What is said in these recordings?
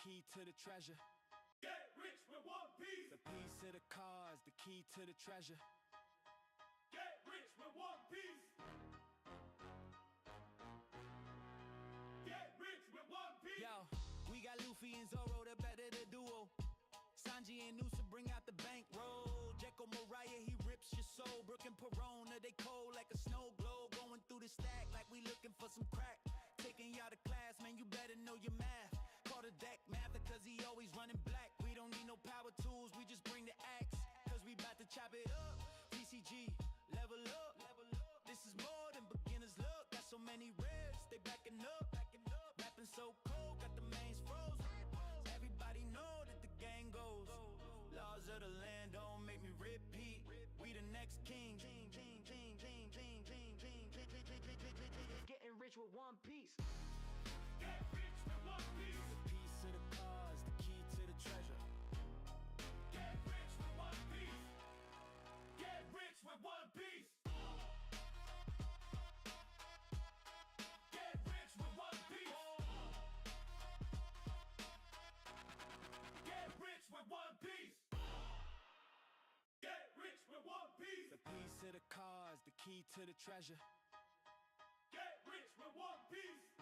key to the treasure. Get rich with one piece. The piece to the cars, the key to the treasure. Get rich with one piece. Get rich with one piece. Yo, we got Luffy and Zoro, the better the duo. Sanji and Noosa bring out the bankroll. Jekyll Mariah, he rips your soul. Brooke and Perona, they cold like a snow globe. Going through the stack like we looking for some crack. Taking y'all to class, man, you better know your math. Call the deck math cause he always running black. We don't need no power tools, we just bring the axe. Cause we bout to chop it up. TCG, level up. This is more than beginner's luck. Got so many reds, they backing up. Rapping so cold, got the mains frozen. Everybody know that the gang goes. Laws of the land don't make me repeat. We the next king. Getting rich with one piece. Get rich with one piece. The piece to the cars, the key to the treasure. Get rich with one piece. Get rich with one piece. Get rich with one piece. Get rich with one piece. Get rich with one piece. The piece to the cars, the key to the treasure. Get rich with one piece.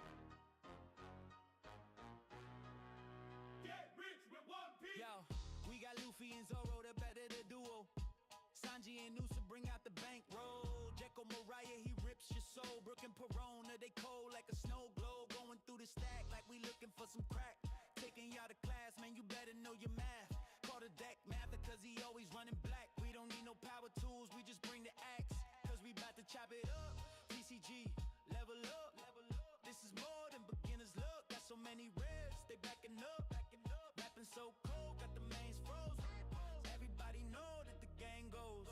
Get rich with one piece. Yo, we got Luffy and Zoro, the better the duo. Sanji and Noosa bring out the bankroll. Jekyll Mariah, he rips your soul. Brooke and Perona, they cold like a snow globe. Going through the stack like we looking for some crack. Taking y'all to class, man, you better know your math. Call the deck math cause he always running black. We don't need no power tools, we just bring the axe. Cause we bout to chop it up. TCG, level up. This is more than beginner's luck. Got so many reds, they backing up. Rapping so cold, got the mains frozen. Everybody know that the gang goes.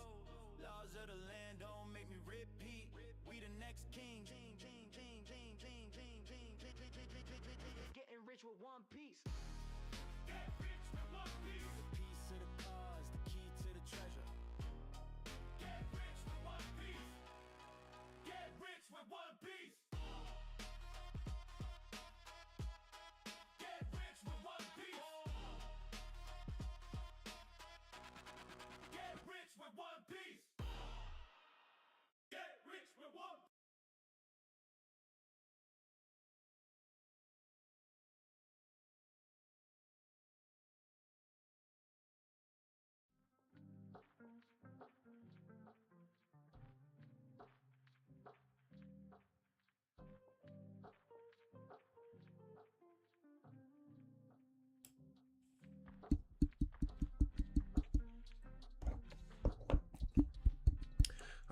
Laws of the land don't make me repeat. We the next king. Getting rich with one piece. Get rich with one piece. The piece to the cars, the key to the treasure. Get rich with one piece. Get rich with one piece. Get rich with one piece. Get rich with one piece. Get rich with one.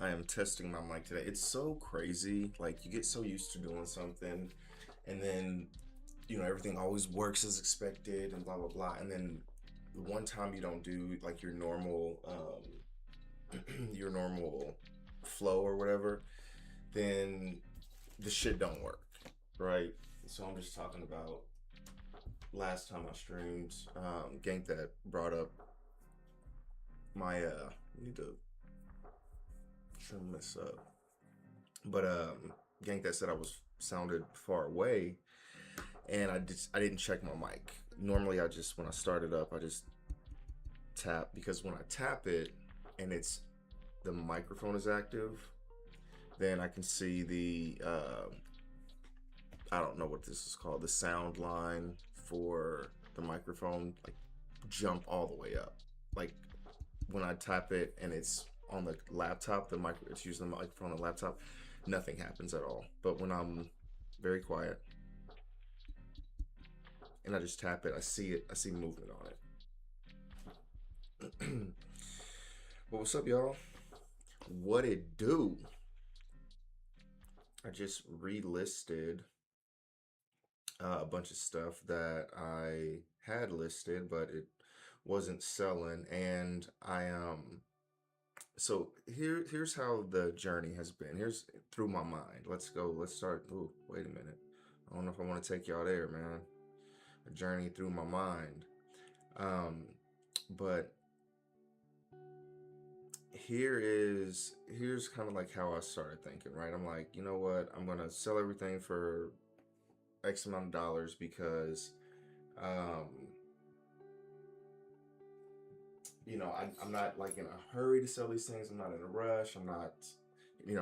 I am testing my mic today. It's so crazy. Like, you get so used to doing something, and then, everything always works as expected and blah, blah, blah. And then the one time you don't do like your normal, your normal flow or whatever, then the shit don't work, right? So I'm just talking about last time I streamed, Gank that brought up my, I need to trim this up. But Gank that said I was sounded far away, and I didn't check my mic. Normally when I start it up, I just tap, because when I tap it and the microphone is active, then I can see the I don't know what this is called, the sound line for the microphone, like, jump all the way up. Like, when I tap it and it's on the laptop, it's using the microphone on the laptop, nothing happens at all. But when I'm very quiet and I just tap it, I see movement on it. Well, what's up, y'all? What it do? I just relisted a bunch of stuff that I had listed, but it wasn't selling, and so here's how the journey has been. Here's through my mind. Let's start. Ooh, wait a minute. I don't know if I want to take y'all there, man. A journey through my mind. But here's kind of like how I started thinking, right? I'm like, you know what? I'm gonna sell everything for X amount of dollars because Um, I'm not like in a hurry to sell these things. I'm not in a rush. I'm not,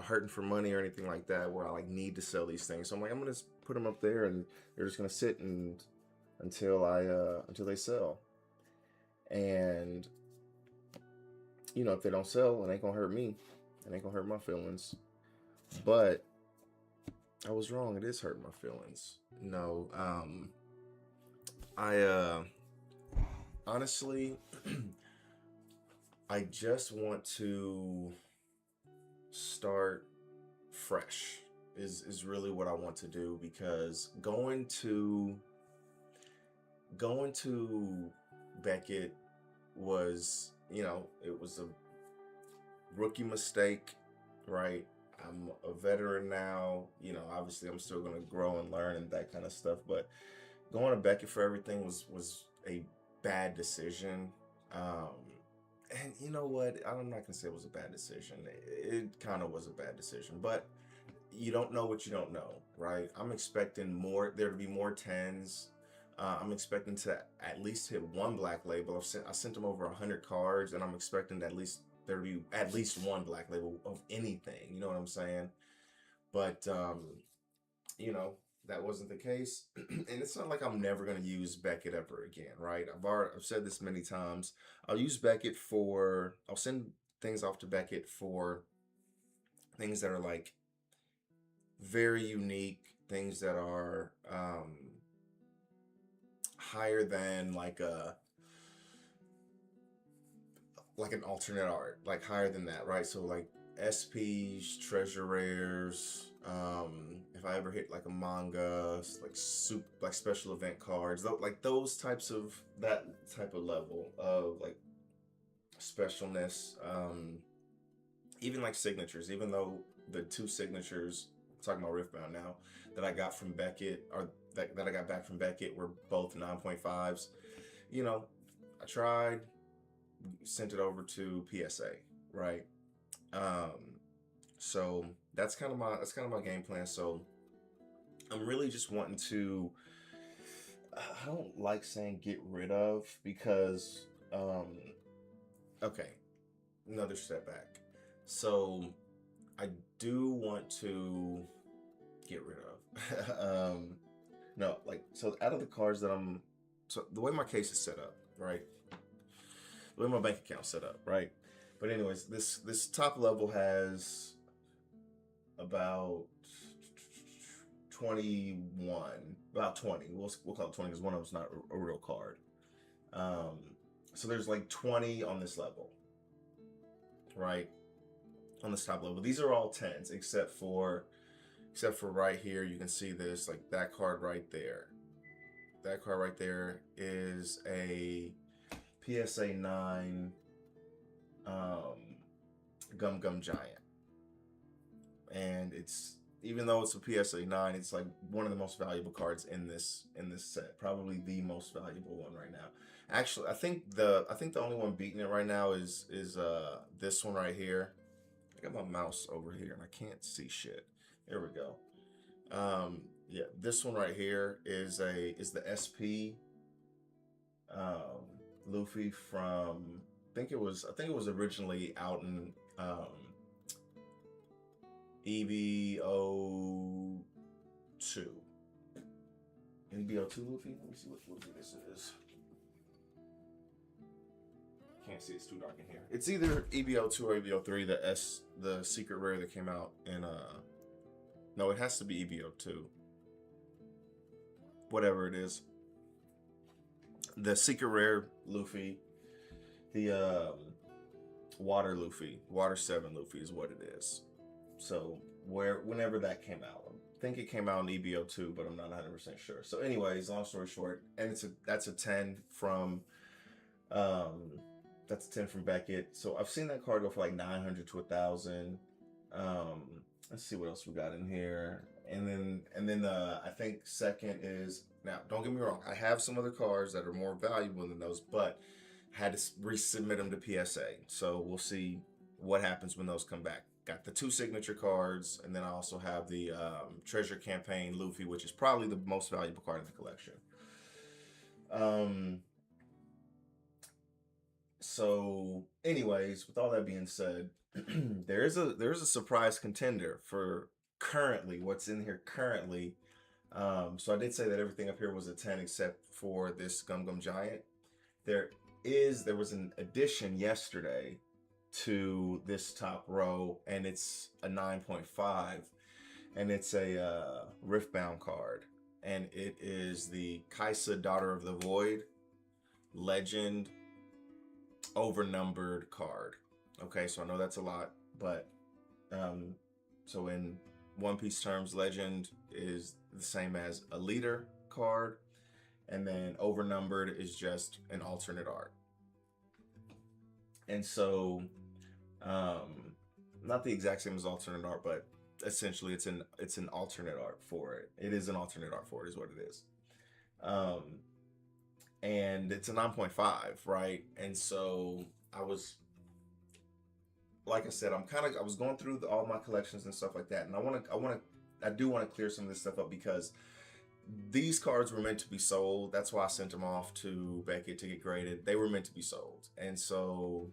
hurting for money or anything like that where I like need to sell these things. So I'm like, I'm gonna just put them up there and they're just gonna sit and until they sell. And if they don't sell, it ain't gonna hurt me. It ain't gonna hurt my feelings. But I was wrong. It is hurting my feelings. No, I honestly, I just want to start fresh. Is really what I want to do, because going to Beckett was, it was a rookie mistake, right? I'm a veteran now. Obviously I'm still gonna grow and learn and that kind of stuff. But going to Beckett for everything was a bad decision. And you know what? I'm not gonna say it was a bad decision. It kind of was a bad decision, but you don't know what you don't know, right? I'm expecting there to be more tens. I'm expecting to at least hit one black label. I sent them over 100 cards, and I'm expecting there to be at least one black label of anything. You know what I'm saying? But that wasn't the case, and it's not like I'm never gonna use Beckett ever again, right? I've said this many times. I'll send things off to Beckett for things that are like very unique, things that are higher than like an alternate art, like higher than that, right? So like SPs, treasure rares, if I ever hit like a manga, like special event cards, like that type of level of like specialness, even like signatures, even though the two signatures, I'm talking about Riftbound now, that I got from Beckett, or that I got back from Beckett, were both 9.5s. I tried, sent it over to PSA, right? So that's kind of my game plan. So I'm really just wanting to, I don't like saying get rid of, because okay, another step back. So I do want to get rid of no, like, so out of the cards so the way my case is set up, right? The way my bank account's set up, right? But anyways, this top level has about 21, about 20. We'll call it 20 because one of them's not a real card. So there's like 20 on this level, right? On this top level. These are all 10s except for right here. You can see this, like that card right there. That card right there is a PSA 9 Gum Gum Giant. And even though it's a PSA 9, it's like one of the most valuable cards in this set. Probably the most valuable one right now. Actually, I think the only one beating it right now is this one right here. I got my mouse over here and I can't see shit. There we go. Yeah, this one right here is the SP Luffy from, I think it was originally out in EBO2. EBO2 Luffy? Let me see what Luffy this is. Can't see, it's too dark in here. It's either EBO2 or EBO3, the secret rare that came out in no, it has to be EBO2. Whatever it is. The secret rare Luffy, the water Luffy, water 7 Luffy is what it is. So whenever that came out, I think it came out in EBO2, but I'm not 100% sure. So anyways, long story short, and that's a 10 from Beckett. So I've seen that card go for like 900 to 1,000. Let's see what else we got in here. And then I think second is, now don't get me wrong, I have some other cards that are more valuable than those, but I had to resubmit them to PSA. So we'll see what happens when those come back. Got the 2 signature cards, and then I also have the Treasure Campaign Luffy, which is probably the most valuable card in the collection. Um, so anyways, with all that being said, there's a surprise contender for currently what's in here currently. So I did say that everything up here was a 10 except for this Gum Gum Giant. There was an addition yesterday to this top row, and it's a 9.5, and it's a Riftbound card, and it is the Kaisa, Daughter of the Void, Legend, overnumbered card. Okay, so I know that's a lot, but so in One Piece terms, Legend is the same as a leader card, and then overnumbered is just an alternate art. And so, not the exact same as alternate art, but essentially it's an alternate art for it. It is an alternate art for it, is what it is. And it's a 9.5, right? And so I was, like I said, I was going through all my collections and stuff like that, and I do want to clear some of this stuff up because these cards were meant to be sold. That's why I sent them off to Beckett to get graded. They were meant to be sold, and so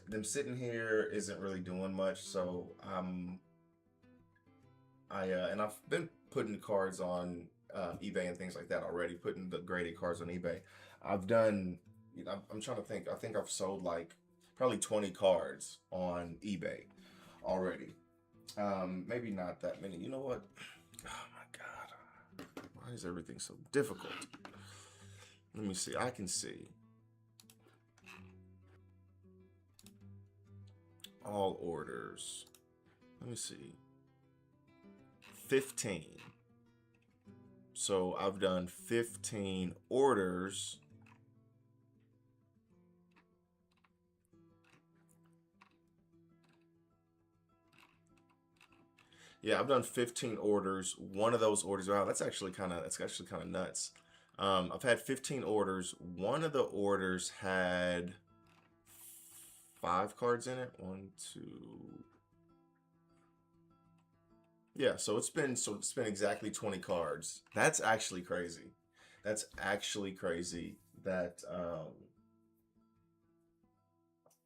them sitting here isn't really doing much. So and I've been putting cards on eBay and things like that already, putting the graded cards on eBay. I've done, I'm trying to think. I think I've sold like probably 20 cards on eBay already. Maybe not that many. You know what? Oh my God. Why is everything so difficult? Let me see. I can see. All orders. Let me see. 15. So I've done 15 orders. Yeah, I've done 15 orders. One of those orders, wow, that's actually kind of nuts. I've had 15 orders. One of the orders had 5 cards in it. 1, 2. Yeah, so it's been exactly 20 cards. That's actually crazy. That's actually crazy that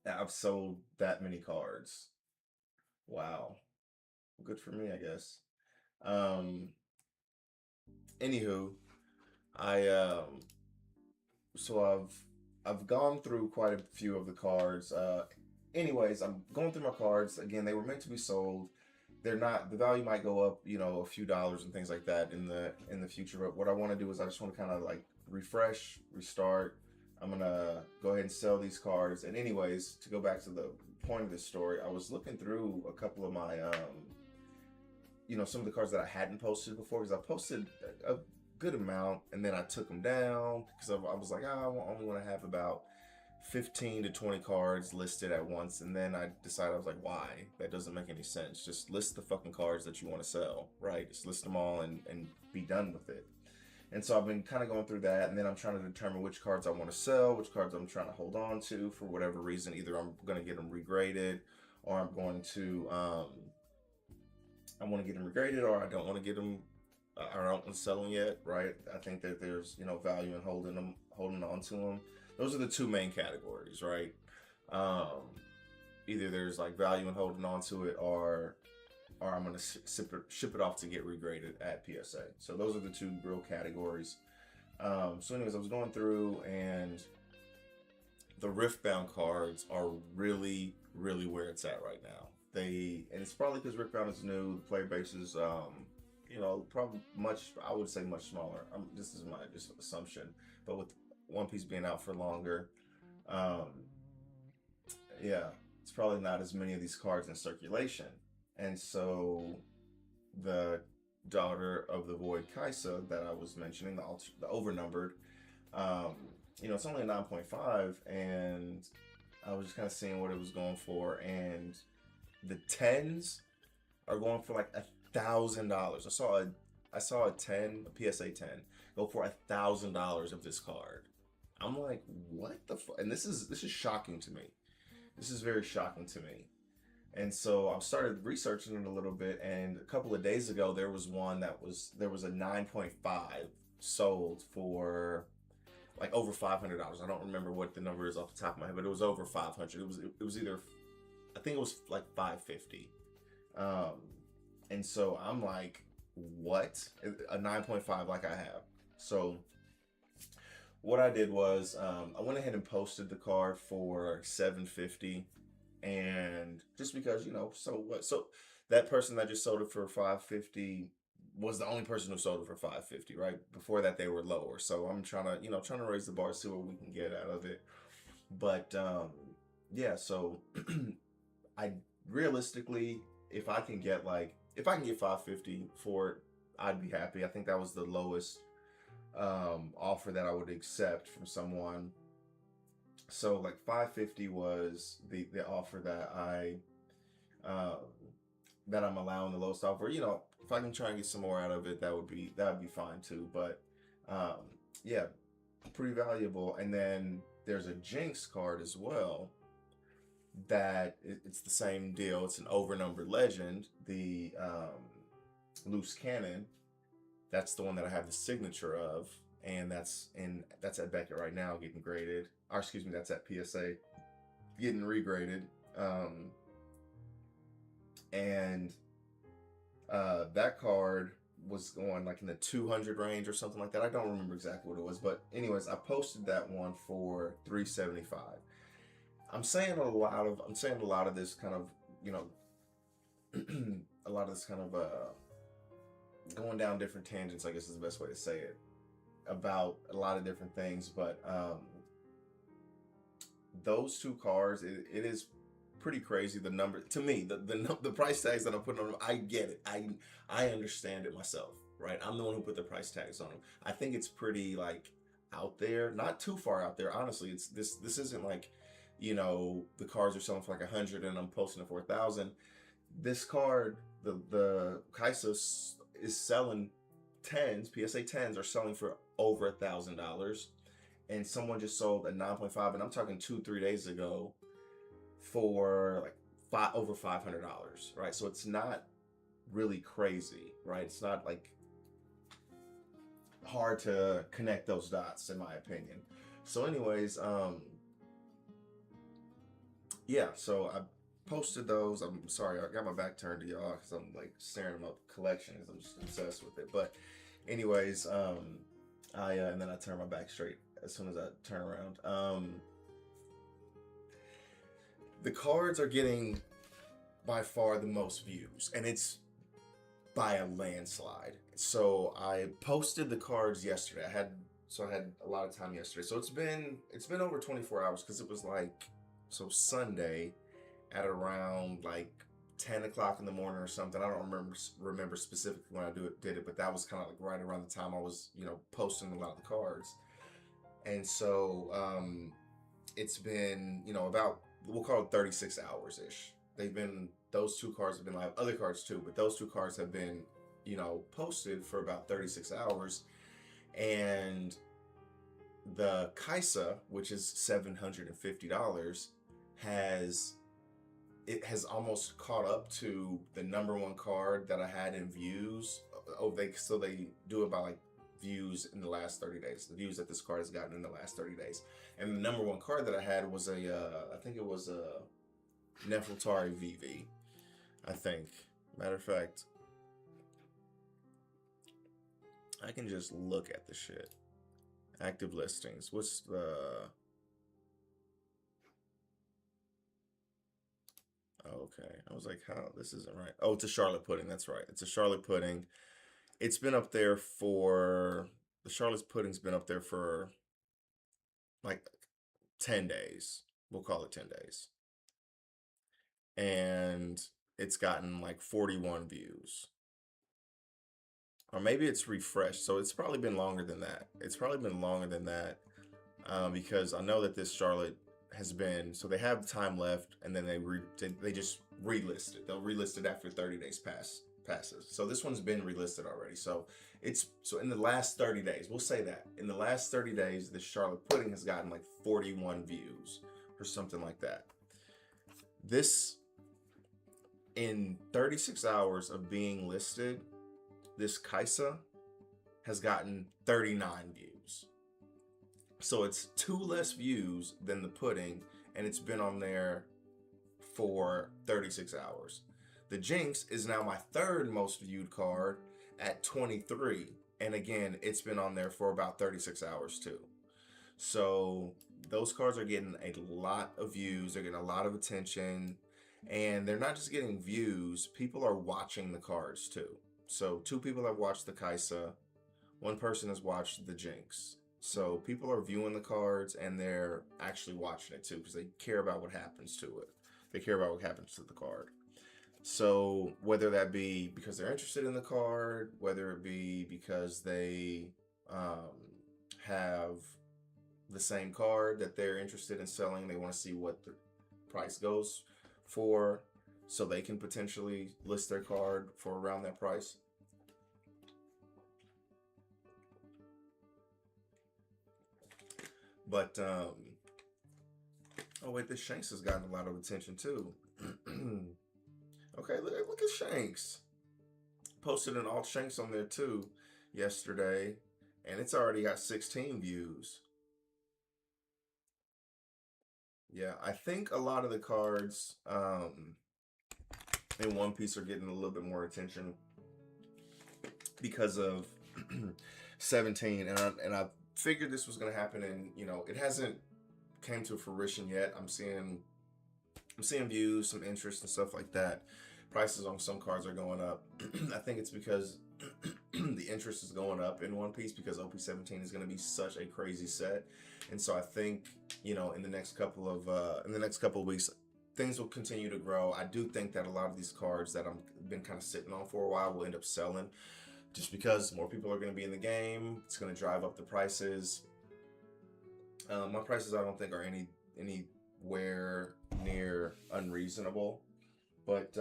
I've sold that many cards. Wow. Good for me, I guess. Um, Anywho, I so I've gone through quite a few of the cards. Anyways, I'm going through my cards again. They were meant to be sold. They're not. The value might go up, a few dollars and things like that in the future. But what I want to do is I just want to kind of like refresh, restart. I'm gonna go ahead and sell these cards. And anyways, to go back to the point of this story, I was looking through a couple of my some of the cards that I hadn't posted before, because I posted a good amount and then I took them down because I was like, I only want to have about 15 to 20 cards listed at once. And then I decided, I was like, why? That doesn't make any sense. Just list the fucking cards that you want to sell, right? Just list them all and be done with it. And so I've been kind of going through that, and then I'm trying to determine which cards I want to sell, which cards I'm trying to hold on to for whatever reason. Either I'm going to get them regraded, or I'm going to I want to get them regraded, or I don't want to get them. I don't want to sell them yet, right? I think that there's value in holding on to them. Those are the two main categories, right? Either there's like value in holding on to it, or I'm gonna ship it off to get regraded at PSA. So those are the two real categories. So anyways, I was going through, and the Riftbound cards are really, really where it's at right now. And it's probably because Riftbound is new. The player base is, probably I would say much smaller. This is my just assumption. But with One Piece being out for longer, it's probably not as many of these cards in circulation. And so the Daughter of the Void Kaisa that I was mentioning, the overnumbered, it's only a 9.5, and I was just kind of seeing what it was going for, and the 10s are going for like $1,000. I saw a PSA 10 go for $1,000 of this card. I'm like, what the fuck? And this is shocking to me. This is very shocking to me. And so I started researching it a little bit, and a couple of days ago there was a 9.5 sold for like over $500. I don't remember what the number is off the top of my head, but it was over 500. It was either, I think it was like 550. And so I'm like, what? A 9.5 like I have. So what I did was I went ahead and posted the car for 750, and just because, you know, so what? So that person that just sold it for 550 was the only person who sold it for 550, right? Before that they were lower. So I'm trying to, you know, trying to raise the bar, see what we can get out of it. But yeah, so I realistically, if I can get 550 for it, I'd be happy. I think that was the lowest offer that I would accept from someone. So like 550 was the offer that I'm allowing, the lowest offer. You know, if I can try and get some more out of it, that would be fine too. But yeah, pretty valuable. And then there's a Jinx card as well. It's the same deal. It's an overnumbered legend. The loose cannon. That's the one that I have the signature of, and that's at Beckett right now getting graded. Or excuse me, that's at PSA getting regraded. And that card was going like in the 200 range or something like that. I don't remember exactly what it was, but anyways, I posted that one for 375. I'm saying a lot of this kind of, you know, a lot of this kind of going down different tangents, I guess is the best way to say it, about a lot of different things. But those two cars, it is pretty crazy. The number, to me, the price tags that I'm putting on them, I get it. I understand it myself, right? I'm the one who put the price tags on them. I think it's pretty like out there, not too far out there. Honestly, it's this isn't like, you know, the cars are selling for like 100 and I'm posting it for 1,000. This card, the Kaisa is selling 10s, PSA 10s are selling for over $1,000, and someone just sold a 9.5, and I'm talking 2-3 days ago, for like over $500, right? So it's not really crazy, right? It's not like hard to connect those dots, in my opinion. So anyways, yeah, so I posted those. I'm sorry, I got my back turned to y'all because I'm like staring at my collections. I'm just obsessed with it. But anyways, and then I turn my back straight as soon as I turn around. The cards are getting by far the most views, and it's by a landslide. So I posted the cards yesterday. I had a lot of time yesterday. So it's been over 24 hours, because it was like, so Sunday at around like 10 o'clock in the morning or something. I don't remember specifically when I did it, but that was kind of like right around the time I was, you know, posting a lot of the cards. And so it's been, you know, about, we'll call it 36 hours ish. Those two cards have been, I have other cards too, but those two cards have been, you know, posted for about 36 hours. And the Kaisa, which is $750, has almost caught up to the number one card that I had in views. They do it by like views in the last 30 days, the views that this card has gotten in the last 30 days. And the number one card that I had was I think it was a Nefertari VV, I think. Matter of fact, I can just look at the shit. Active listings. What's the... Okay, I was like, how? This isn't right. Oh, it's a Charlotte pudding. That's right. It's a Charlotte pudding. It's been up there for... The Charlotte pudding's been up there for like 10 days. We'll call it 10 days. And it's gotten like 41 views. Or maybe it's refreshed. So it's probably been longer than that. Because I know that this Charlotte has been, so they have time left, and then they just relist it. They'll relist it after 30 days passes. So this one's been relisted already. So in the last 30 days, we'll say that in the last 30 days, the Charlotte pudding has gotten like 41 views or something like that. This, in 36 hours of being listed, this Kaisa has gotten 39 views. So it's 2 less views than the pudding, and it's been on there for 36 hours. The Jinx is now my 3rd most viewed card at 23. And again, it's been on there for about 36 hours too. So those cards are getting a lot of views, they're getting a lot of attention, and they're not just getting views, people are watching the cards too. So 2 people have watched the Kaisa, 1 person has watched the Jinx. So people are viewing the cards and they're actually watching it too because they care about what happens to it. They care about what happens to the card. So whether that be because they're interested in the card, whether it be because they have the same card that they're interested in selling, they want to see what the price goes for so they can potentially list their card for around that price. But oh wait, this Shanks has gotten a lot of attention too. Okay, look at Shanks. Posted an alt Shanks on there too yesterday, and it's already got 16 views. Yeah, I think a lot of the cards in One Piece are getting a little bit more attention because of 17, and I figured this was going to happen, and it hasn't came to fruition yet. I'm seeing views, some interest and stuff like that. Prices on some cards are going up. I think it's because the interest is going up in One Piece because OP-17 is going to be such a crazy set, and so I think in the next couple of weeks things will continue to grow. I do think that a lot of these cards that I've been kind of sitting on for a while will end up selling, just because more people are going to be in the game. It's going to drive up the prices. My prices I don't think are anywhere near unreasonable, but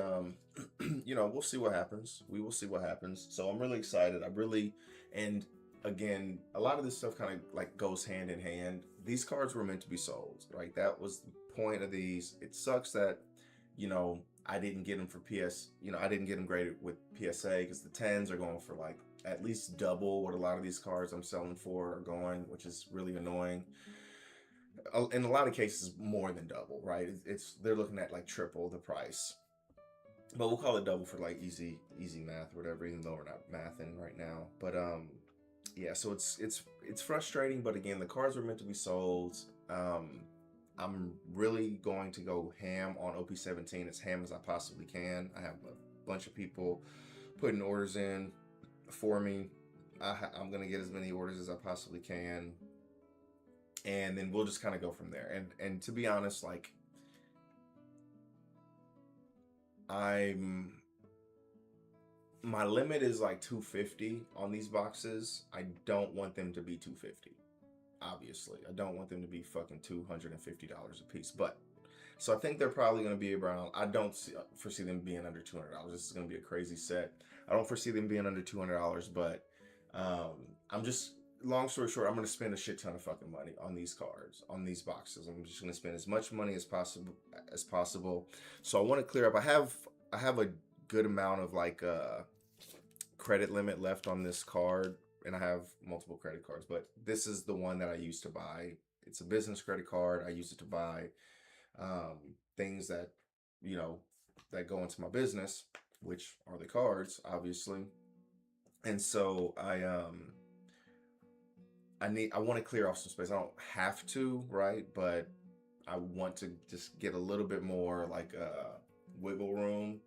we'll see what happens. We will see what happens. So I'm really excited. And again, a lot of this stuff kind of like goes hand in hand. These cards were meant to be sold, right? That was the point of these. It sucks that I didn't get them for PS. I didn't get them graded with PSA because the 10s are going for like at least double what a lot of these cards I'm selling for are going, which is really annoying. In a lot of cases, more than double, right? They're looking at like triple the price, but we'll call it double for like easy math or whatever, even though we're not mathing right now. But yeah, so it's frustrating, but again, the cards were meant to be sold. I'm really going to go ham on OP-17, as ham as I possibly can. I have a bunch of people putting orders in for me. I'm going to get as many orders as I possibly can, and then we'll just kind of go from there. And to be honest, like, my limit is like 250 on these boxes. I don't want them to be 250. Obviously, I don't want them to be fucking $250 a piece. But so I think they're probably going to be around. I don't foresee them being under $200. This is going to be a crazy set. I don't foresee them being under $200. But I'm just, long story short, I'm going to spend a shit ton of fucking money on these cards, on these boxes. I'm just going to spend as much money as possible. So I want to clear up. I have a good amount of like credit limit left on this card. And I have multiple credit cards, but this is the one that I used to buy. It's a business credit card. I use it to buy things that, that go into my business, which are the cards, obviously. And so I want to clear off some space. I don't have to, right? But I want to just get a little bit more like wiggle room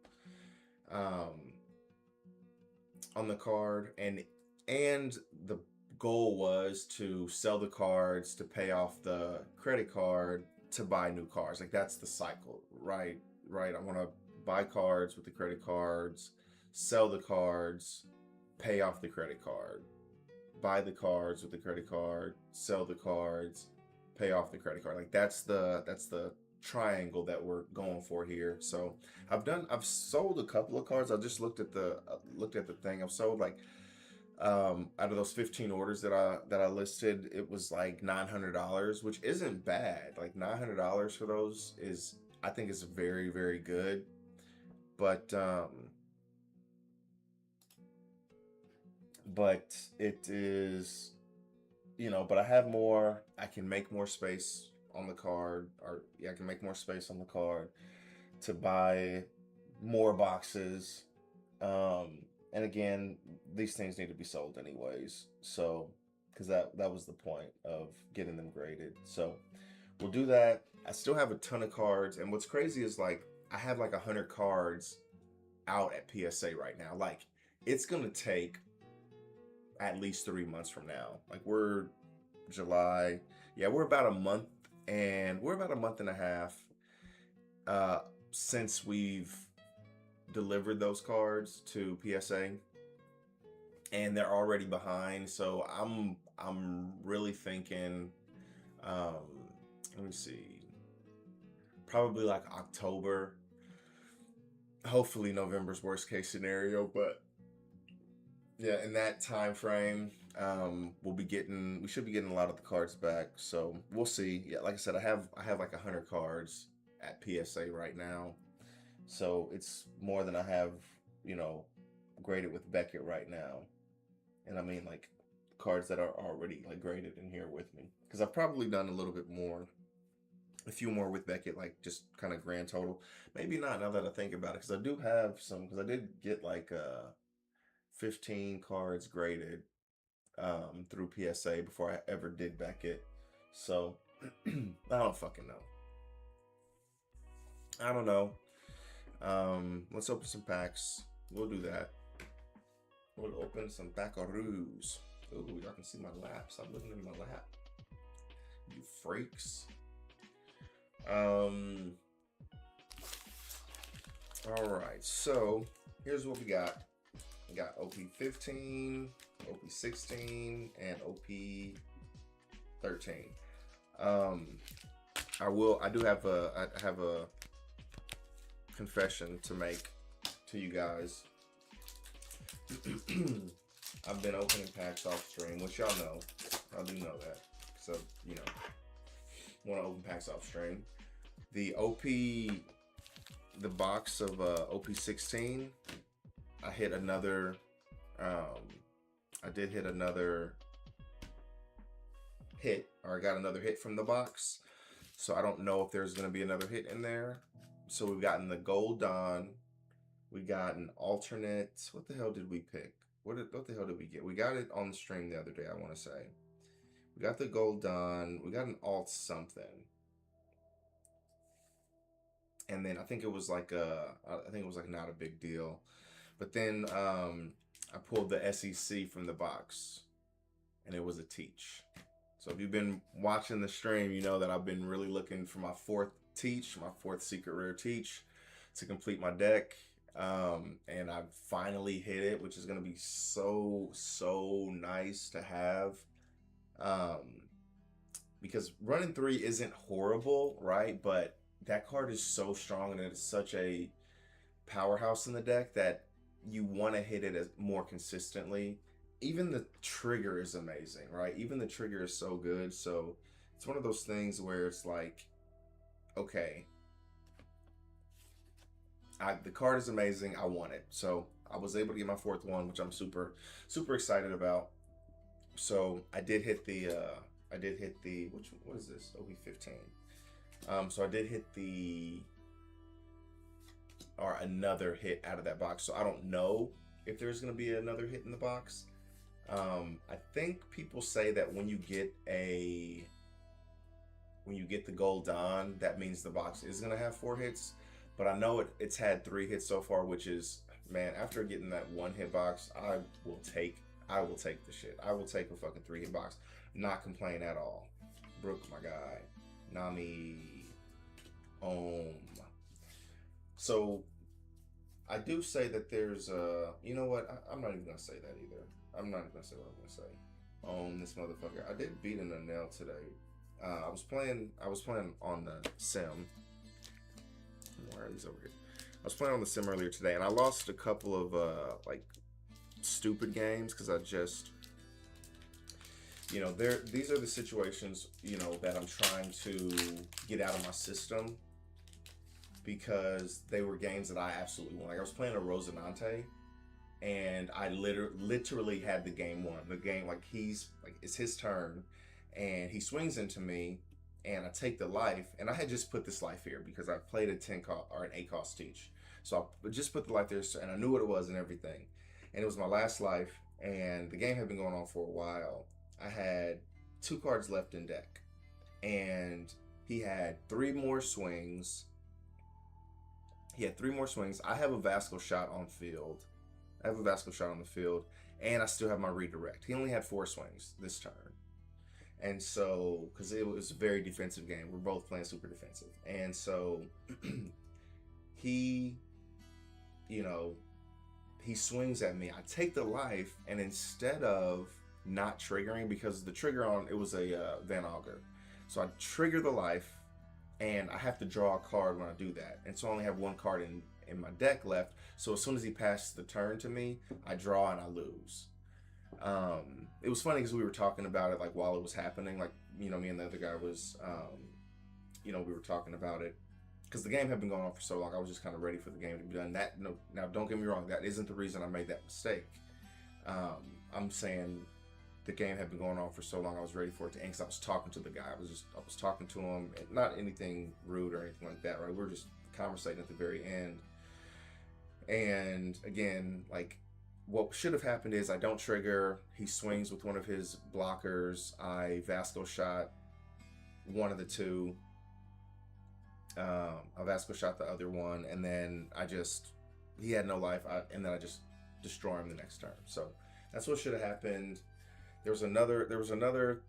on the card, and the goal was to sell the cards to pay off the credit card to buy new cards. Like, that's the cycle, right? I want to buy cards with the credit cards, sell the cards, pay off the credit card, buy the cards with the credit card, sell the cards, pay off the credit card. Like, that's the triangle that we're going for here. So I've sold a couple of cards. I just looked at the thing. I've sold like out of those 15 orders that I listed, it was like $900, which isn't bad. Like, $900 for those I think is very, very good. But it is, but I have more. I can make more space on the card, or yeah, I can make more space on the card to buy more boxes. And again, these things need to be sold anyways. So, because that was the point of getting them graded. So, we'll do that. I still have a ton of cards, and what's crazy is like I have like 100 cards out at PSA right now. Like it's gonna take at least 3 months from now. Like we're July. Yeah, we're about a month and a half since we've delivered those cards to PSA, and they're already behind. So I'm really thinking, let me see, probably like October. Hopefully November's worst case scenario, but yeah, in that time frame, we should be getting a lot of the cards back. So we'll see. Yeah, like I said, I have like 100 cards at PSA right now. So it's more than I have, graded with Beckett right now. And I mean like cards that are already like graded in here with me. Because I've probably done a little bit more, a few more with Beckett, like just kind of grand total. Maybe not now that I think about it, because I do have some, because I did get like 15 cards graded through PSA before I ever did Beckett. So I don't fucking know. I don't know. Let's open some packs. We'll do that. We'll open some packaroos. Oh, y'all can see my lap. Stop looking at my lap, you freaks. All right, so here's what we got. We got OP15, OP16, and OP13. I have a confession to make to you guys. I've been opening packs off stream, which y'all know. I do know that. So, want to open packs off stream. The box of OP16, I hit another, I did hit another hit, or I got another hit from the box. So I don't know if there's going to be another hit in there. So we've gotten the Gold Dawn. We got an alternate. What the hell did we pick? What the hell did we get? We got it on the stream the other day, I want to say. We got the Gold Dawn. We got an alt something. And then I think it was like not a big deal. But then I pulled the SEC from the box, and it was a Teach. So if you've been watching the stream, you know that I've been really looking for my fourth secret rare Teach to complete my deck. And I finally hit it, which is going to be so nice to have. Because running 3 isn't horrible, right? But that card is so strong, and it's such a powerhouse in the deck that you want to hit it as more consistently. Even the trigger is amazing, right? Even the trigger is so good. So it's one of those things where it's like, okay, the card is amazing. I want it. So I was able to get my fourth one, which I'm super excited about. So I did hit the what is this? OP15. So I did hit another hit out of that box. So I don't know if there's going to be another hit in the box. I think people say that when you get the Gold Dawn, that means the box is going to have 4 hits. But I know it's had 3 hits so far, which is, man, after getting that 1-hit box, I will take the shit. I will take a fucking 3-hit box. Not complain at all. Brooke, my guy. Nami. So I do say that there's you know what? I'm not even gonna say that either. I'm not even gonna say what I'm gonna say. This motherfucker. I did beat in a nail today. I was playing on the sim. Where are these over here? I was playing on the sim earlier today, and I lost a couple of like stupid games because I just, these are the situations, that I'm trying to get out of my system because they were games that I absolutely won. Like I was playing a Rosinante, and I literally had the game won. The game, like, it's his turn, and he swings into me, and I take the life, and I had just put this life here because I played a 10 cost or an 8 cost teach. So I just put the life there, and I knew what it was and everything. And it was my last life, and the game had been going on for a while. I had 2 cards left in deck, and he had 3 more swings. I have a Vasco shot on field. on the field, and I still have my redirect. He only had 4 swings this turn. And so, because it was a very defensive game, we're both playing super defensive. And so, he swings at me. I take the life, and instead of not triggering, because the trigger on it was a Van Augur, so I trigger the life, and I have to draw a card when I do that. And so I only have 1 card in my deck left. So as soon as he passes the turn to me, I draw and I lose. It was funny because we were talking about it like while it was happening. Like, me and the other guy was, we were talking about it because the game had been going on for so long. I was just kind of ready for the game to be done. Now don't get me wrong, that isn't the reason I made that mistake. I'm saying the game had been going on for so long, I was ready for it to end because I was talking to the guy. I was talking to him, not anything rude or anything like that, right? We were just conversating at the very end. And again, like, what should have happened is I don't trigger. He swings with one of his blockers. I Vasco shot one of the 2. I Vasco shot the other one, and then he had no life, and then I just destroy him the next turn. So that's what should have happened. There was another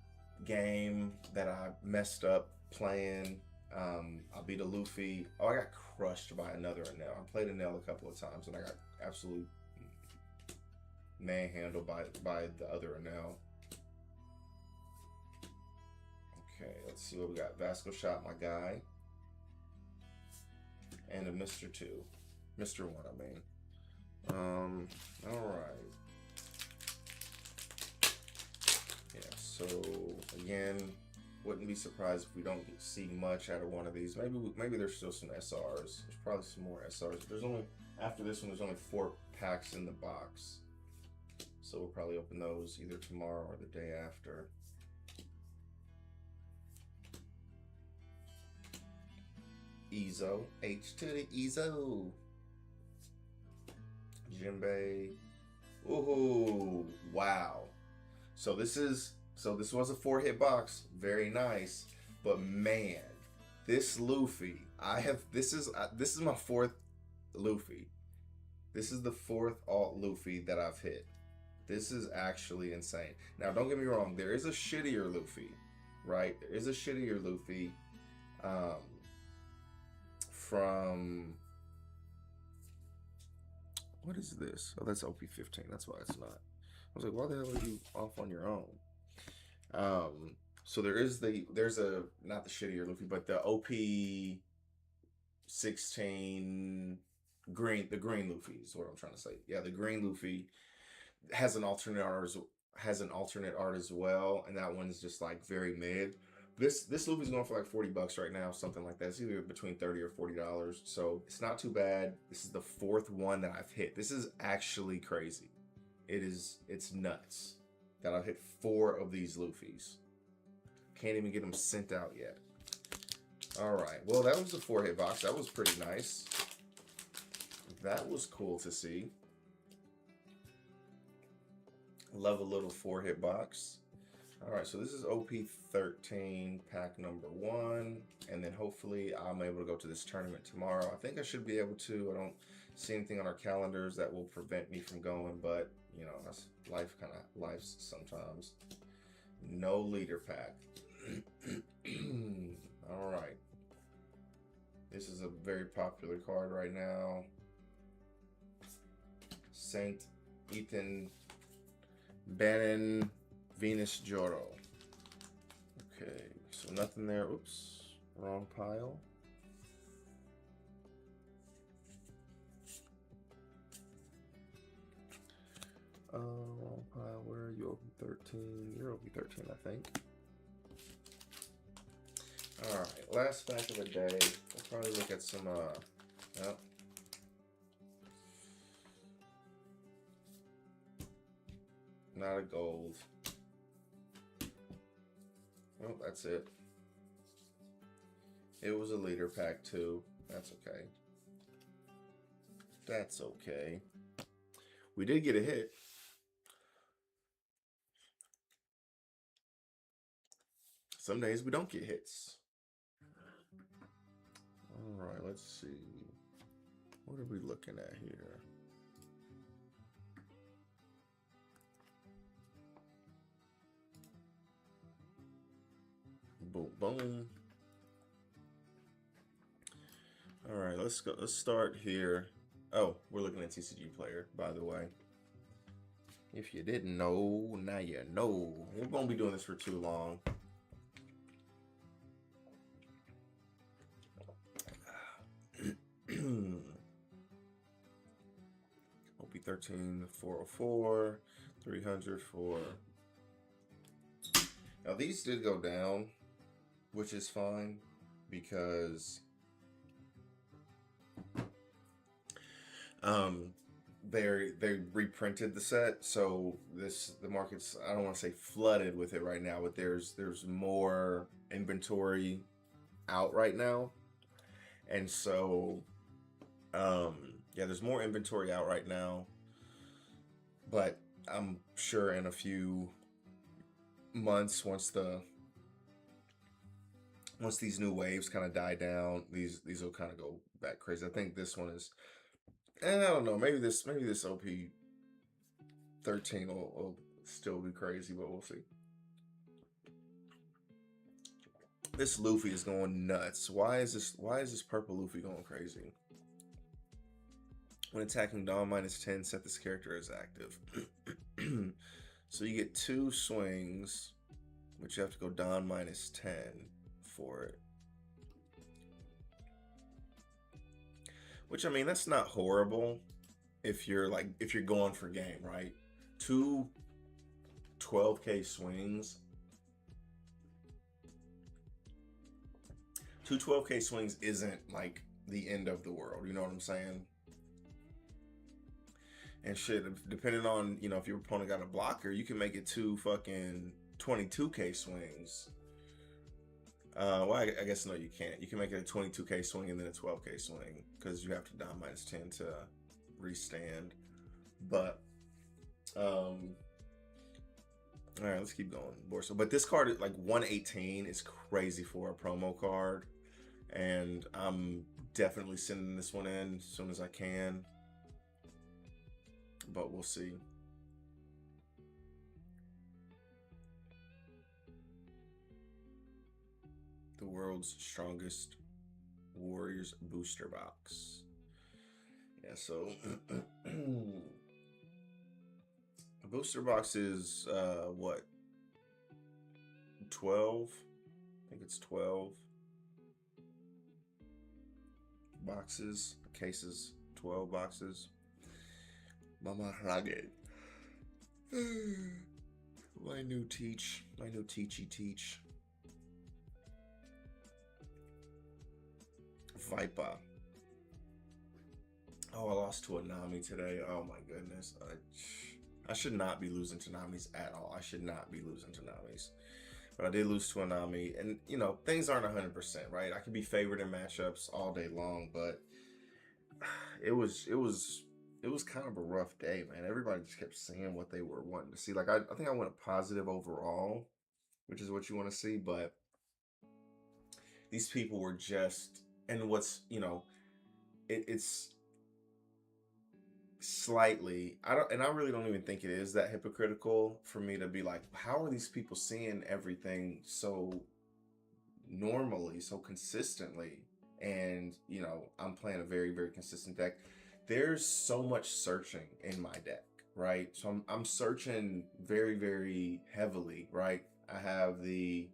game that I messed up playing. I beat a Luffy. Oh, I got crushed by another Enel. I played Enel a couple of times, and I got absolutely manhandled by the other Enel. Okay, let's see what we got. Vasco shot my guy. And a Mr. 2. Mr. 1, I mean. Alright. Yeah, so, again, wouldn't be surprised if we don't see much out of one of these. Maybe there's still some SRs. There's probably some more SRs. After this one, there's only 4 packs in the box. So we'll probably open those either tomorrow or the day after. Izo. H to the Izo. Jinbei. Ooh, wow. So this was a 4-hit box. Very nice. But man, this Luffy, this is my 4th Luffy. This is the 4th alt Luffy that I've hit. This is actually insane. Now, don't get me wrong. There is a shittier Luffy, right? There is a shittier Luffy from... What is this? Oh, that's OP15. That's why it's not. I was like, why the hell are you off on your own? So there's not the shittier Luffy, but the OP16 green, the green Luffy is what I'm trying to say. Yeah, the green Luffy has an alternate art as well, and that one's just like very mid. This Luffy's going for like $40 right now, something like that. It's either between $30 or $40, so it's not too bad. This is the 4th one that I've hit. This is actually crazy. It's nuts that I've hit 4 of these Luffys. Can't even get them sent out yet. All right, well, that was the 4-hit box. That was pretty nice. That was cool to see. Love a little 4-hit box. All right, so this is OP13 pack number 1, and then hopefully I'm able to go to this tournament tomorrow. I think I should be able to. I don't see anything on our calendars that will prevent me from going, but you know, that's life's sometimes. No leader pack. All right. This is a very popular card right now. Saint Ethan Bannon Venus Joro. Okay, so nothing there. Oops, wrong pile. Wrong pile. Where are you? Open 13. You're open 13, I think. All right, last pack of the day. We'll probably look at some. Not a gold. Well, that's it. It was a leader pack too. That's okay. That's okay. We did get a hit. Some days we don't get hits. All right, let's see. What are we looking at here? Boom, boom. All right, let's go. Let's start here. Oh, we're looking at TCG Player, by the way. If you didn't know, now you know. We won't be doing this for too long. OP13, 404, 300 for. Now these did go down, which is fine because they reprinted the set, so the market's, I don't want to say flooded with it right now, but there's more inventory out right now, and so yeah, there's more inventory out right now, but I'm sure in a few months, once these new waves kind of die down, these will kind of go back crazy. I think this one is, I don't know, maybe this OP 13 will still be crazy, but we'll see. This Luffy is going nuts. Why is this purple Luffy going crazy? When attacking Dawn -10, set this character as active. So you get 2 swings, but you have to go Dawn -10 for it. Which, I mean, that's not horrible if you're going for game, right? 2 12K swings. 2 12K swings isn't like the end of the world, you know what I'm saying? And shit, depending on, you know, if your opponent got a blocker, you can make it 2 fucking 22K swings. Well, I guess no, you can't. You can make it a 22K swing and then a 12K swing because you have to Dawn -10 to restand. But, all right, let's keep going. Borso. But this card, like 118, is crazy for a promo card, and I'm definitely sending this one in as soon as I can. But we'll see. The world's strongest Warriors booster box. Yeah, so a booster box is what? 12? I think it's 12 boxes. Cases, 12 boxes. Mama Ragged. My new teach. Viper. Oh, I lost to a Nami today. Oh my goodness. I should not be losing to Namis at all. I should not be losing to Namis. But I did lose to a Nami. And, you know, things aren't 100%, right? I could be favored in matchups all day long, but it was kind of a rough day, man. Everybody just kept saying what they were wanting to see. Like, I think I went a positive overall, which is what you want to see, but these people were just, and what's, you know, it's slightly, I really don't even think it is that hypocritical for me to be like, how are these people seeing everything so normally, so consistently? And, you know, I'm playing a very, very consistent deck. There's so much searching in my deck, right? So I'm searching very, very heavily, right? I have the,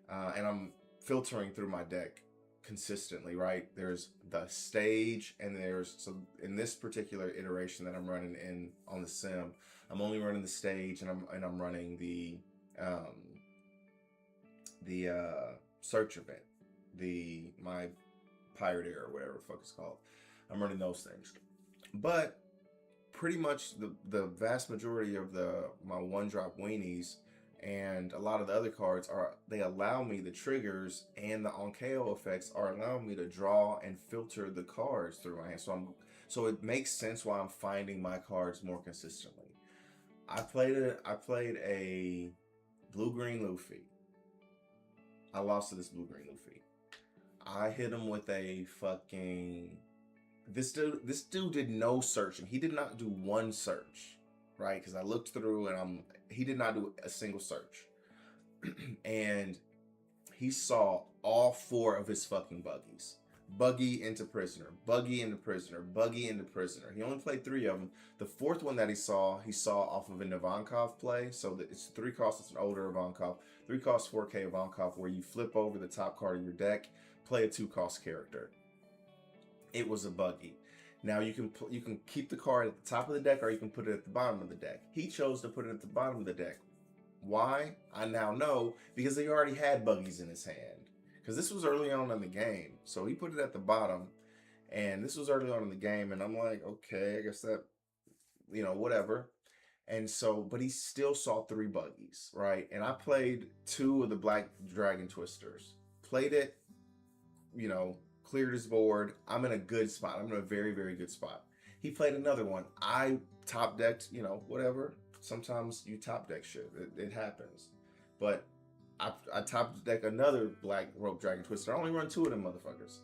and I'm filtering through my deck consistently, right? There's the stage, and so in this particular iteration that I'm running in on the sim, I'm only running the stage, and I'm running the search event, my pirate era, or whatever the fuck it's called. I'm running those things. But pretty much the vast majority of my one drop weenies and a lot of the other cards they allow me, the triggers and the on KO effects are allowing me to draw and filter the cards through my hand. So it makes sense why I'm finding my cards more consistently. I played a blue-green Luffy. I lost to this blue-green Luffy. I hit him with a fucking... This dude did no searching. He did not do one search, right? Because I looked through and he did not do a single search. And he saw all 4 of his fucking buggies. Buggy into prisoner, buggy into prisoner, buggy into prisoner. He only played 3 of them. The 4th one that he saw off of an Ivankov play. So it's 3 costs, it's an older Ivankov. 3 costs 4K Ivankov, where you flip over the top card of your deck, play a 2-cost character. It was a buggy. Now you can keep the card at the top of the deck, or you can put it at the bottom of the deck. He chose to put it at the bottom of the deck. Why? I now know, because he already had buggies in his hand. Because this was early on in the game. So he put it at the bottom. And this was early on in the game. And I'm like, okay, I guess that, whatever. And so, but he still saw 3 buggies, right? And I played 2 of the Black Dragon Twisters. Played it, cleared his board. I'm in a good spot. I'm in a very, very good spot. He played another one. I top decked, whatever. Sometimes you top deck shit. It happens. But I top deck another Black Rope Dragon Twister. I only run 2 of them motherfuckers.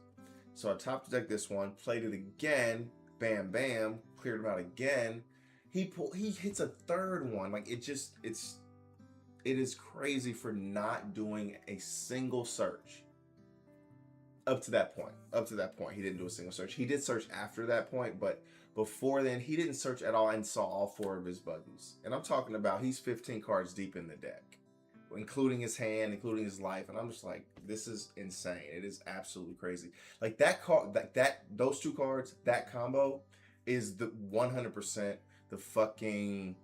So I top decked this one, played it again, bam, bam, cleared him out again. He hits a 3rd one. Like, it is crazy for not doing a single search. Up to that point, he didn't do a single search. He did search after that point, but before then, he didn't search at all and saw all 4 of his buggies. And I'm talking about he's 15 cards deep in the deck, including his hand, including his life. And I'm just like, this is insane. It is absolutely crazy. Like, that card, those 2 cards, that combo is the 100% the fucking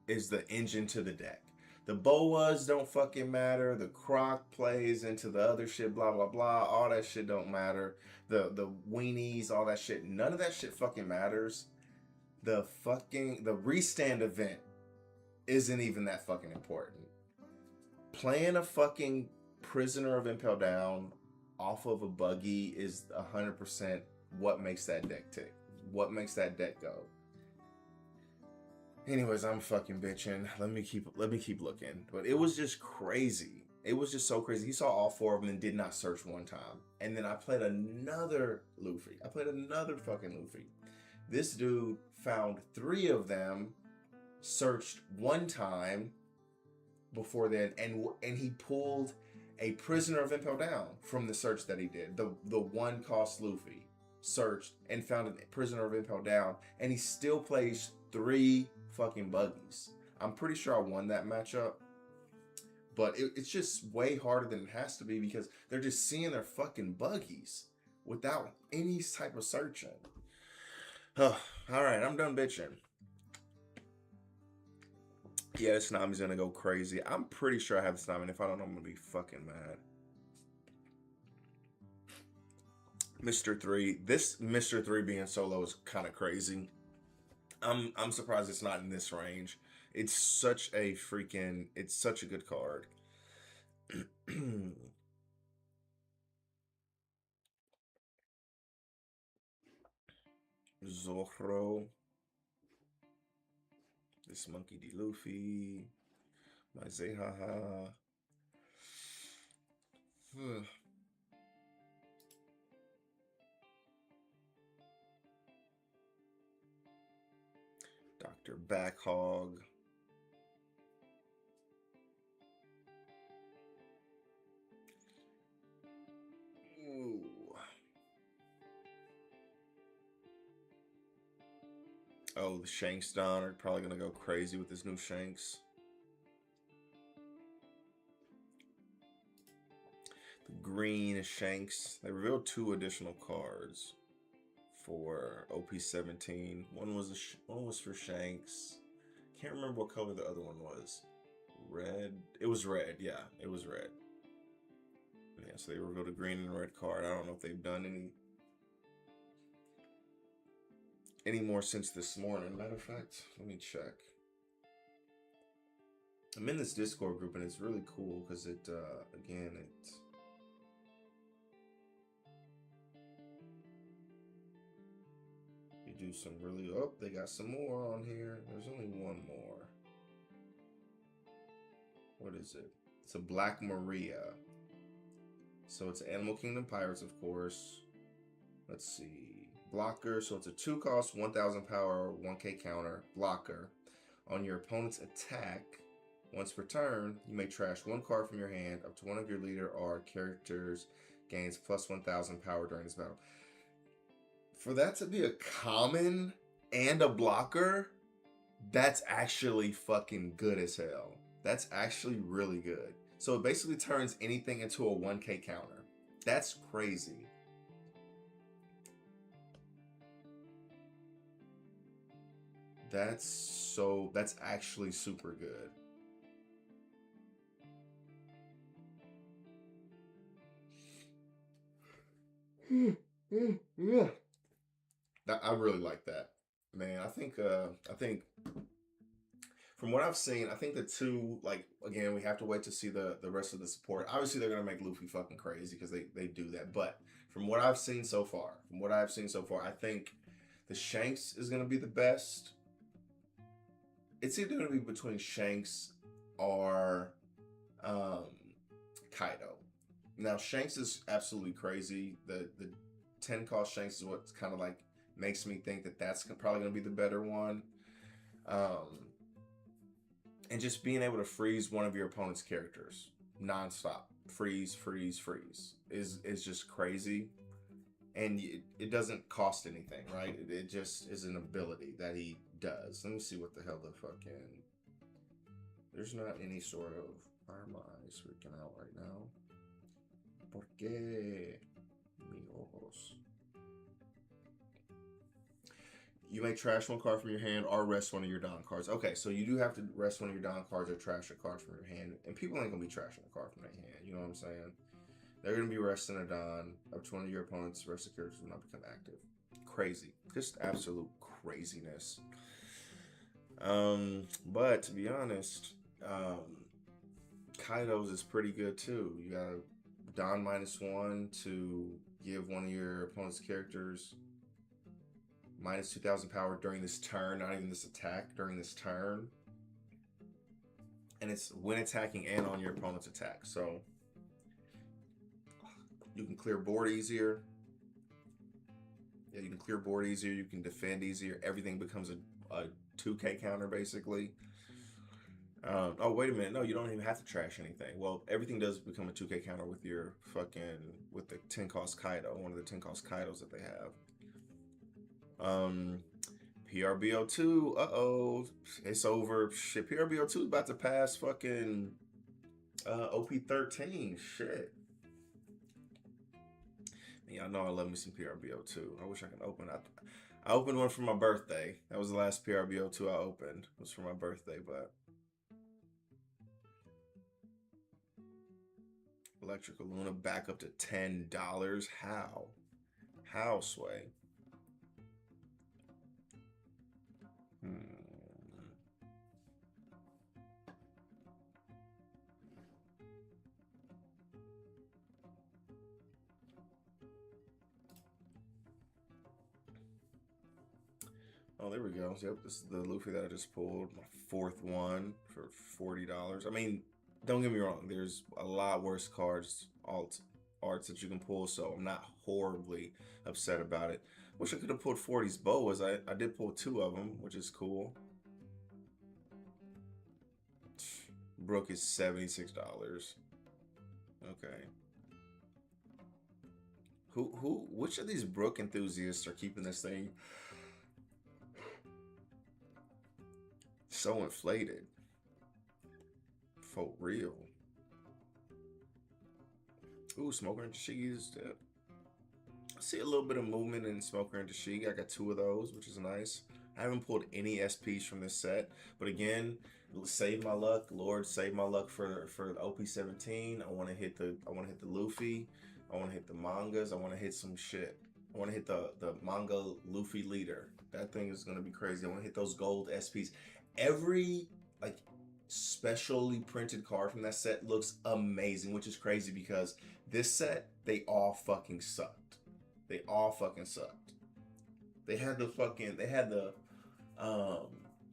is the engine to the deck. The boas don't fucking matter. The croc plays into the other shit, blah, blah, blah. All that shit don't matter. The weenies, all that shit. None of that shit fucking matters. The restand event isn't even that fucking important. Playing a fucking Prisoner of Impel Down off of a buggy is 100% what makes that deck tick. What makes that deck go. Anyways, I'm fucking bitching. Let me keep looking. But it was just crazy. It was just so crazy. He saw all 4 of them and did not search one time. And then I played another Luffy. I played another fucking Luffy. This dude found 3 of them, searched one time before then, and he pulled a Prisoner of Impel Down from the search that he did. The 1-cost Luffy searched and found a Prisoner of Impel Down, and he still plays 3 fucking buggies. I'm pretty sure I won that matchup, but it's just way harder than it has to be because they're just seeing their fucking buggies without any type of searching. All right, I'm done bitching. Yeah, this Tsunami's gonna go crazy. I'm pretty sure I have the Tsunami, and if I don't, I'm gonna be fucking mad. Mr. 3. This Mr. 3 being solo is kind of crazy. I'm surprised it's not in this range. It's such a good card. Zoro. This Monkey D. Luffy. My Zehaha. Dr. Backhog. Ooh. Oh, the Shanks Don are probably going to go crazy with this new Shanks. The green Shanks. They revealed 2 additional cards for OP17. One was for Shanks. Can't remember what color the other one was. Red. It was red. Yeah, it was red. Yeah, so they revealed a green and red card. I don't know if they've done any. any more since this morning. Matter of fact, let me check. I'm in this Discord group and it's really cool because it, again, you do some really, oh, they got some more on here. There's only one more. What is it? It's a Black Maria. So it's Animal Kingdom Pirates, of course. Let's see. Blocker. So it's a 2-cost, 1,000 power, 1k counter. Blocker. On your opponent's attack, once per turn, you may trash one card from your hand up to one of your leader or characters gains plus 1,000 power during this battle. For that to be a common and a blocker, that's actually fucking good as hell. That's actually really good. So it basically turns anything into a 1k counter. That's crazy. That's actually super good. Yeah. I really like that, man. I think from what I've seen, I think the two, like, again, we have to wait to see the rest of the support. Obviously, they're gonna make Luffy fucking crazy because they do that. But from what I've seen so far, I think the Shanks is gonna be the best. It's either gonna be between Shanks or Kaido. Now, Shanks is absolutely crazy. The 10-cost Shanks is what kind of like makes me think that that's probably going to be the better one. And just being able to freeze one of your opponent's characters nonstop. Freeze is just crazy. And it doesn't cost anything, right? It just is an ability that he does. Let me see what the hell the fucking... There's not any sort of... Why are my eyes freaking out right now? ¿Por qué? Mi ojos. You may trash one card from your hand or rest one of your Don cards. Okay, so you do have to rest one of your Don cards or trash a card from your hand. And people ain't going to be trashing a card from their hand. You know what I'm saying? They're going to be resting a Don up to one of your opponent's rested characters will not become active. Crazy. Just absolute craziness. But to be honest, Kaido's is pretty good too. You got a Don -1 to give one of your opponent's characters minus 2,000 power during this turn, not even this attack, during this turn. And it's when attacking and on your opponent's attack. So you can clear board easier. Yeah, you can clear board easier. You can defend easier. Everything becomes a 2k counter basically. Oh, wait a minute. No, you don't even have to trash anything. Well, everything does become a 2k counter with your with the 10-cost Kaido, one of the 10-cost Kaidos that they have. PRBO2, uh-oh, it's over. Shit, PRBO2 is about to pass fucking OP13. Shit. Y'all know I love me some PRBO2. I wish I could open it. I opened one for my birthday. That was the last PRBO2 I opened. It was for my birthday, but... Electrical Luna back up to $10. How? How, Sway? Oh, there we go. Yep, this is the Luffy that I just pulled. My fourth one for $40. I mean, don't get me wrong. There's a lot worse cards, arts that you can pull, so I'm not horribly upset about it. Wish I could have pulled 40's boas. I did pull 2 of them, which is cool. Brook is $76. Okay. Which of these Brook enthusiasts are keeping this thing so inflated? For real. Ooh, Smoker and Tashigi's. I see a little bit of movement in Smoker and Tashigi. I got 2 of those, which is nice. I haven't pulled any SPs from this set, but again, save my luck, Lord, save my luck for OP17. I want to hit the Luffy. I want to hit the mangas. I want to hit some shit. I want to hit the manga Luffy leader. That thing is gonna be crazy. I want to hit those gold SPs. Every like specially printed card from that set looks amazing, which is crazy because this set they all fucking sucked. They all fucking sucked. They had um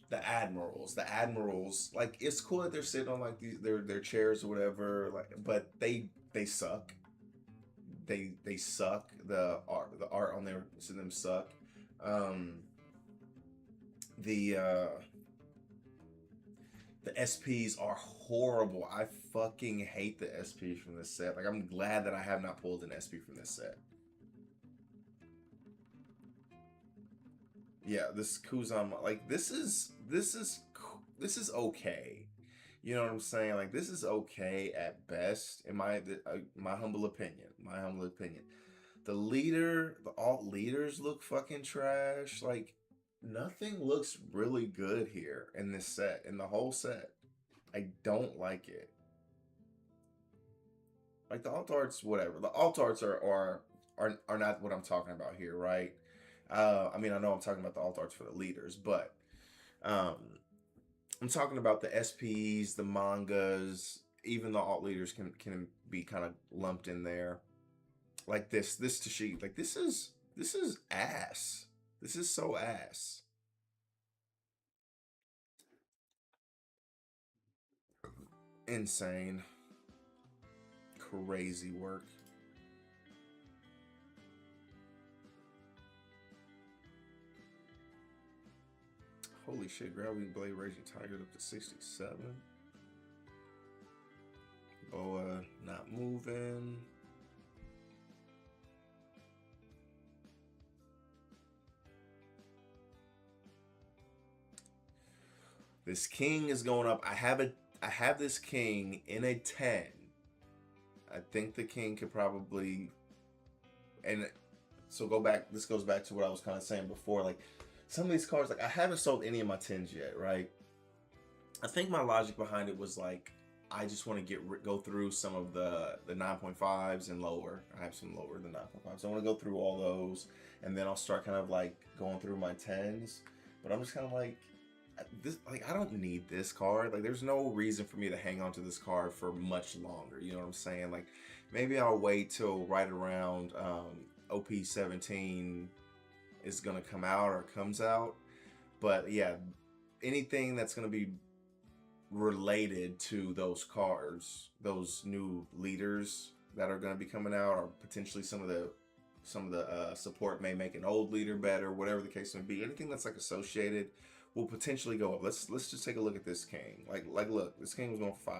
the admirals. The admirals, like it's cool that they're sitting on like these their chairs or whatever, like, but they suck. They suck. The art on there to them suck. Um the uh the SPs are horrible. I fucking hate the SPs from this set. Like I'm glad that I have not pulled an SP from this set. Yeah, this Kuzan, like this is okay. You know what I'm saying? Like this is okay at best, in my humble opinion. My humble opinion. The alt leaders look fucking trash. Like nothing looks really good here in this set, in the whole set. I don't like it. Like the alt arts, whatever. The alt arts are not what I'm talking about here, right? I mean, I know I'm talking about the alt arts for the leaders, but um, I'm talking about the SPs, the mangas, even the alt leaders can be kind of lumped in there. Like this Tashigi, like this is ass. This is so ass. Insane. Crazy work. Holy shit, Gravity Blade Raging Tiger up to 67. Boa not moving. This king is going up. I have this king in a 10. I think the king could probably, and so go back. This goes back to what I was kind of saying before. Like some of these cards, like I haven't sold any of my 10s yet, right? I think my logic behind it was like I just want to go through some of the 9.5s and lower. I have some lower than 9.5s. I want to go through all those, and then I'll start kind of like going through my 10s. But I'm just kind of like this. Like I don't need this card. Like there's no reason for me to hang on to this card for much longer. You know what I'm saying? Like maybe I'll wait till right around OP 17 is gonna come out or comes out. But yeah, anything that's gonna be related to those cards, those new leaders that are going to be coming out, or potentially some of the support may make an old leader better, whatever the case may be. Anything that's like associated will potentially go up. Let's just take a look at this king. Like look, this king was going for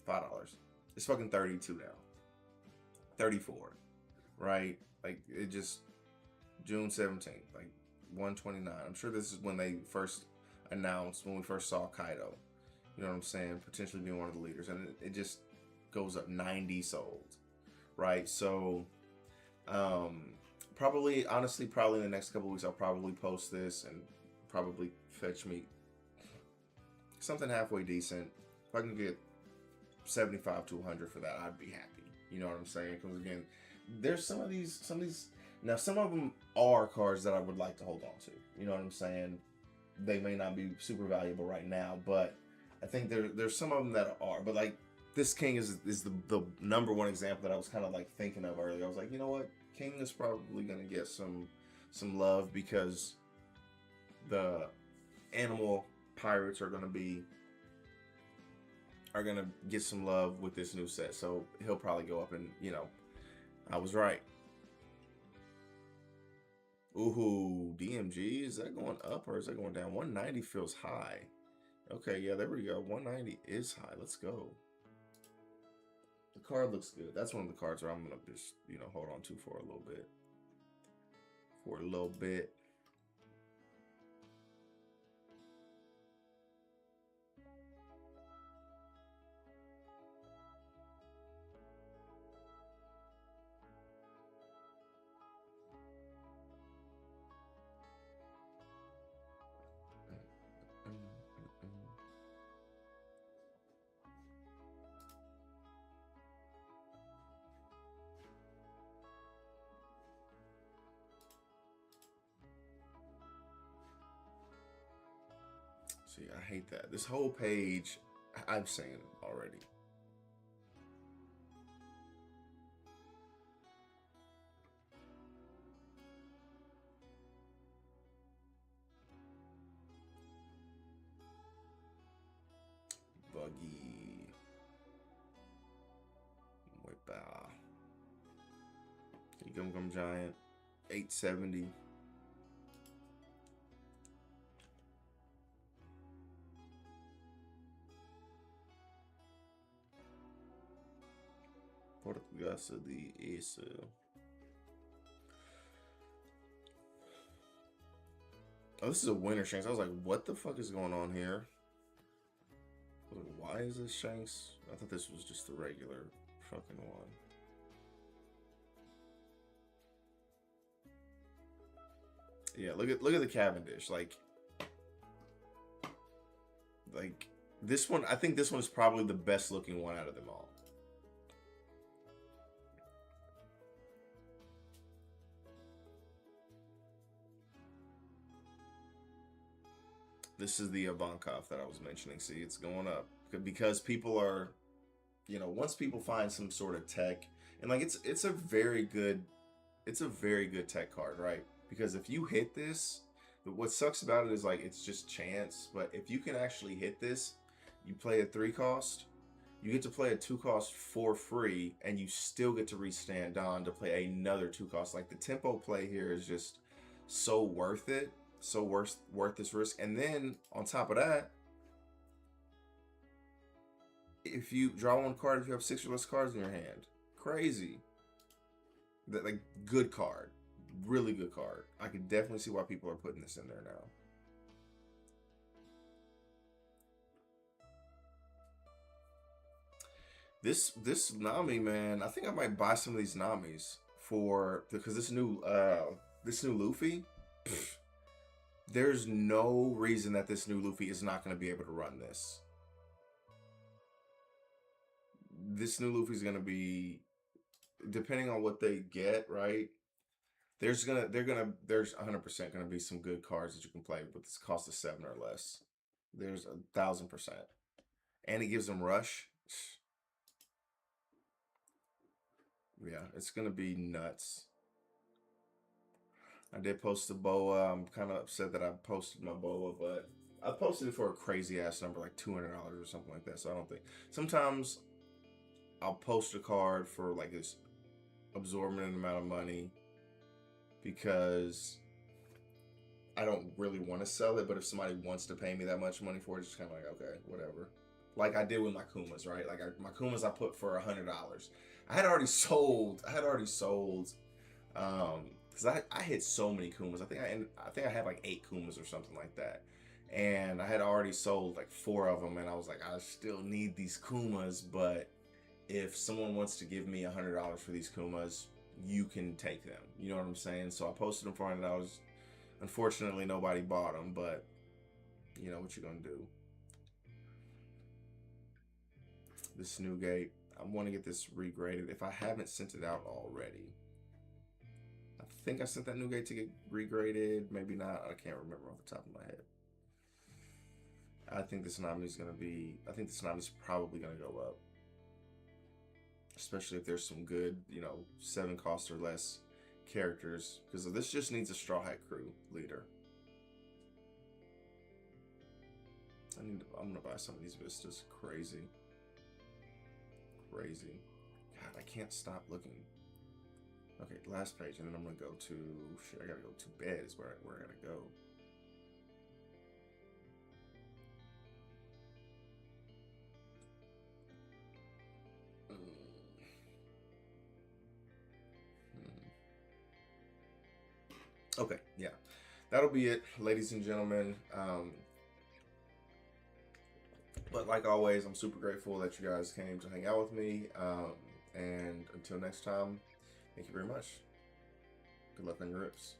$5. It's fucking 32 now, 34, right? Like it just June 17th, like 129. I'm sure this is when they first announced, when we first saw Kaido. You know what I'm saying? Potentially being one of the leaders. And it just goes up 90 sold. Right? So, probably in the next couple weeks, I'll probably post this and probably fetch me something halfway decent. If I can get 75 to 100 for that, I'd be happy. You know what I'm saying? Because again, there's some of these, now some of them are cards that I would like to hold on to. You know what I'm saying? They may not be super valuable right now, but I think there's some of them that are, but like this king is the number one example that I was kind of like thinking of earlier. I was like, you know what, king is probably gonna get some love because the animal pirates are gonna get some love with this new set. So he'll probably go up, and I was right. Ooh, DMG, is that going up or is that going down? 190 feels high. Okay, yeah, there we go. 190 is high. Let's go. The card looks good. That's one of the cards where I'm going to just, hold on to for a little bit. See, I hate that. This whole page, I'm saying it already. Buggy. Wipa. Gum Gum Giant. 870. Portuguesa de Isso. Oh, this is a winter Shanks. I was like, what the fuck is going on here? I was like, why is this Shanks? I thought this was just the regular fucking one. Yeah, look at the Cavendish. Like this one, I think this one is probably the best looking one out of them all. This is the Ivankov that I was mentioning. See, it's going up because people are, you know, once people find some sort of tech, and like it's a very good tech card, right? Because if you hit this, what sucks about it is like it's just chance. But if you can actually hit this, you play a 3 cost, you get to play a 2 cost for free, and you still get to restand on to play another 2 cost. Like the tempo play here is just so worth it. So worth this risk. And then on top of that, if you draw 1 card, if you have 6 or less cards in your hand, crazy. That, like, good card, really good card. I can definitely see why people are putting this in there now. This Nami, man, I think I might buy some of these Namis because this new Luffy. There's no reason that this new Luffy is not going to be able to run this. This new Luffy is going to be, depending on what they get, right? There's 100% going to be some good cards that you can play with this cost of 7 or less. There's 1,000%. And it gives them rush. Yeah, it's going to be nuts. I did post a boa. I'm kind of upset that I posted my boa, but I posted it for a crazy ass number, like $200 or something like that. So I don't think, sometimes I'll post a card for like this absorbent amount of money because I don't really want to sell it. But if somebody wants to pay me that much money for it, it's just kind of like, okay, whatever. Like I did with my Kumas, right? Like my Kumas I put for $100. I had already sold. Because I hit so many Kumas. I think I had like 8 Kumas or something like that. And I had already sold like 4 of them. And I was like, I still need these Kumas. But if someone wants to give me $100 for these Kumas, you can take them. You know what I'm saying? So I posted them for $100. Unfortunately, nobody bought them. But you know what you're going to do. This new gate. I want to get this regraded. If I haven't sent it out already. I think I sent that new gate to get regraded. Maybe not. I can't remember off the top of my head. I think this Nami's probably going to go up. Especially if there's some good, 7 cost or less characters. Because this just needs a Straw Hat Crew leader. I'm going to buy some of these Vistas. Crazy. God, I can't stop looking. Okay, last page, and then I'm gonna go to shit. I gotta go to bed. Is where I gotta go. Okay, yeah, that'll be it, ladies and gentlemen. But like always, I'm super grateful that you guys came to hang out with me. And until next time, thank you very much. Good luck on your rips.